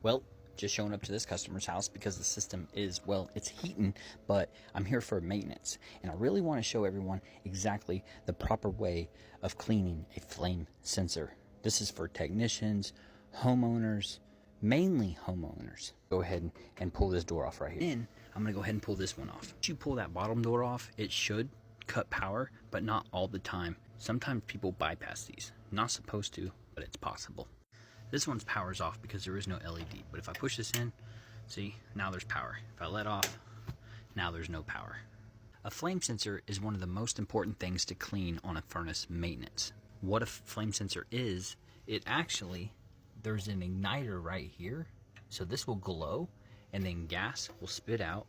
Well, just showing up to this customer's house because the system is, well, it's heating, but I'm here for maintenance. And I really want to show everyone exactly the proper way of cleaning a flame sensor. This is for technicians, homeowners, mainly homeowners. Go ahead and pull this door off right here. Then I'm going to go ahead and pull this one off. Once you pull that bottom door off, it should cut power, but not all the time. Sometimes people bypass these. Not supposed to, but it's possible. This one's power's off because there is no LED, but if I push this in, see, now there's power. If I let off, now there's no power. A flame sensor is one of the most important things to clean on a furnace maintenance. What a flame sensor is, it actually, there's an igniter right here, so this will glow, and then gas will spit out,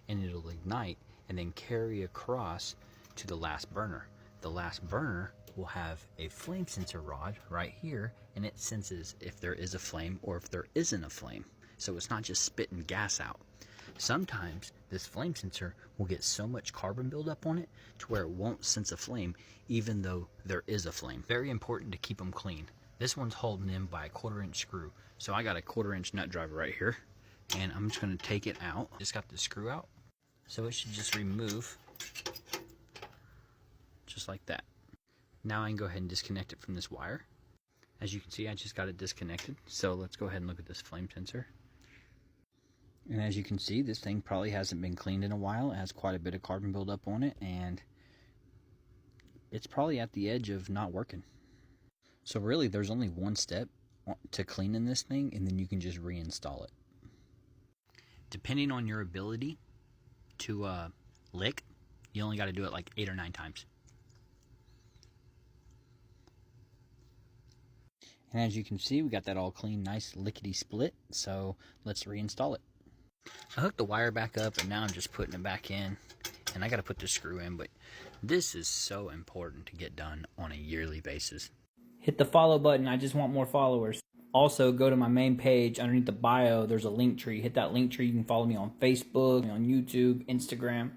and it'll ignite, and then carry across to the last burner. The last burner will have a flame sensor rod right here, and it senses if there is a flame or if there isn't a flame. So it's not just spitting gas out. Sometimes this flame sensor will get so much carbon buildup on it to where it won't sense a flame even though there is a flame. Very important to keep them clean. This one's holding in by a 1/4-inch screw. So I got a 1/4-inch nut driver right here, and I'm just going to take it out. Just got the screw out. So it should just remove just like that. Now I can go ahead and disconnect it from this wire. As you can see, I just got it disconnected. So let's go ahead and look at this flame sensor. And as you can see, this thing probably hasn't been cleaned in a while. It has quite a bit of carbon buildup on it, and it's probably at the edge of not working. So really, there's only one step to cleaning this thing, and then you can just reinstall it. Depending on your ability to lick, you only got to do it like 8 or 9 times. And as you can see, we got that all clean, nice lickety split. So let's reinstall it. I hooked the wire back up, and now I'm just putting it back in. And I got to put the screw in, but this is so important to get done on a yearly basis. Hit the follow button. I just want more followers. Also, go to my main page. Underneath the bio, there's a link tree. Hit that link tree. You can follow me on Facebook, on YouTube, Instagram.